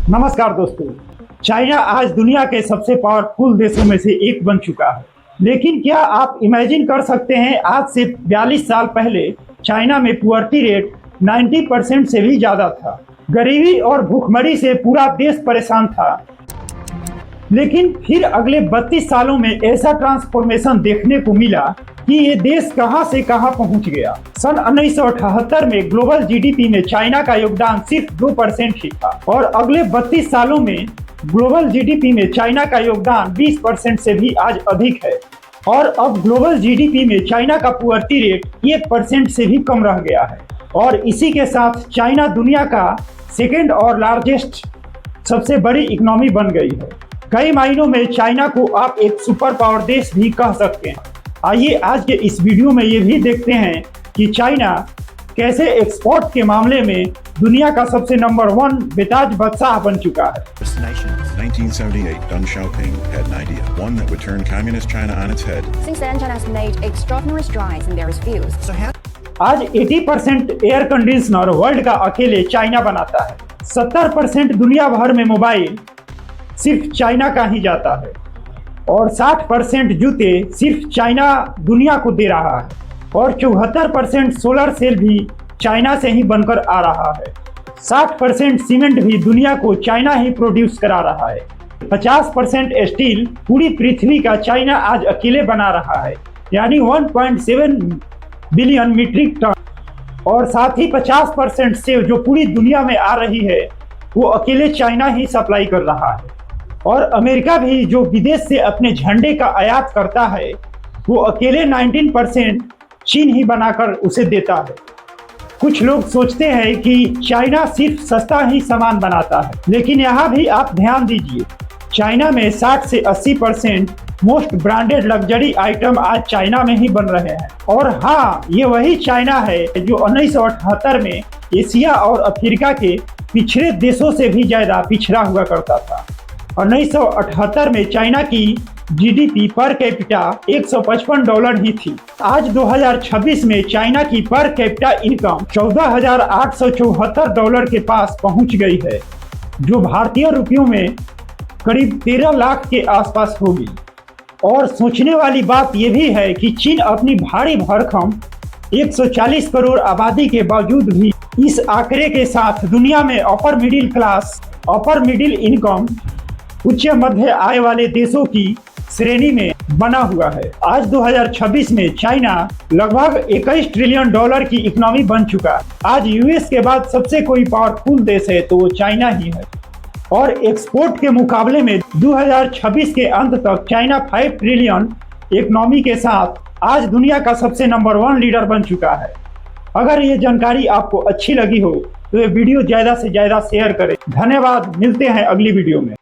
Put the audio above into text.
नमस्कार दोस्तों। चाइना आज दुनिया के सबसे पावरफुल देशों में से एक बन चुका है। लेकिन क्या आप इमेजिन कर सकते हैं, आज से 42 साल पहले चाइना में पुअर्टी रेट 90% से भी ज्यादा था। गरीबी और भूखमरी से पूरा देश परेशान था। लेकिन फिर अगले 32 सालों में ऐसा ट्रांसफॉर्मेशन देखने को मिला कि ये देश कहां से कहां पहुंच गया। सन 1978 में ग्लोबल जीडीपी में चाइना का योगदान सिर्फ 2% ही था और अगले 32 सालों में ग्लोबल जीडीपी में चाइना का योगदान 20% से भी आज अधिक है। और अब ग्लोबल जीडीपी में चाइना का पुअर्टी रेट 1% से भी कम रह गया है। और इसी के साथ चाइना दुनिया का सेकेंड और लार्जेस्ट सबसे बड़ी इकोनॉमी बन गई है। कई मायनों में चाइना को आप एक सुपर पावर देश भी कह सकते हैं। आइए आज के इस वीडियो में ये भी देखते हैं कि चाइना कैसे एक्सपोर्ट के मामले में दुनिया का सबसे नंबर 1 बेताज बादशाह बन चुका है। 1978, Deng Xiaoping had an idea, one that would turn communist China on its head. Since then, China has made extraordinary strides in various fields. आज 80% एयर कंडीशनर वर्ल्ड का अकेले चाइना बनाता है। 70% दुनिया भर में मोबाइल सिर्फ चाइना का ही जाता है और 60% जूते सिर्फ चाइना दुनिया को दे रहा है और 74% सोलर सेल भी चाइना से ही बनकर आ रहा है। 60% सीमेंट भी दुनिया को चाइना ही प्रोड्यूस करा रहा है। 50% स्टील पूरी पृथ्वी का चाइना आज अकेले बना रहा है, यानी 1.7 बिलियन मीट्रिक टन। और साथ ही 50% से जो पूरी दुनिया में आ रही है वो अकेले चाइना ही सप्लाई कर रहा है। और अमेरिका भी जो विदेश से अपने झंडे का आयात करता है वो अकेले 19% चीन ही बनाकर उसे देता है। कुछ लोग सोचते हैं कि चाइना सिर्फ सस्ता ही सामान बनाता है, लेकिन यहाँ भी आप ध्यान दीजिए, चाइना में 60 से 80% मोस्ट ब्रांडेड लग्जरी आइटम आज चाइना में ही बन रहे हैं। और हाँ, ये वही चाइना है जो 1978 में एशिया और अफ्रीका के पिछड़े देशों से भी ज्यादा पिछड़ा हुआ करता था। 1978 में चाइना की जीडीपी पर कैपिटा $155 ही थी। आज 2026 में चाइना की पर कैपिटा इनकम $14,874 के पास पहुंच गई है, जो भारतीय रुपयों में करीब 13 लाख के आसपास होगी। और सोचने वाली बात यह भी है कि चीन अपनी भारी भरकम 140 करोड़ आबादी के बावजूद भी इस आंकड़े के साथ दुनिया में upper middle class, upper middle income, उच्च मध्य आय वाले देशों की श्रेणी में बना हुआ है। आज 2026 में चाइना लगभग $21 ट्रिलियन की इकोनॉमी बन चुका है। आज यूएस के बाद सबसे कोई पावरफुल देश है तो वो चाइना ही है। और एक्सपोर्ट के मुकाबले में 2026 के अंत तक चाइना 5 ट्रिलियन इकोनॉमी के साथ आज दुनिया का सबसे नंबर 1 लीडर बन चुका है। अगर ये जानकारी आपको अच्छी लगी हो तो ये वीडियो ज्यादा से ज्यादा शेयर करें। धन्यवाद, मिलते हैं अगली वीडियो में।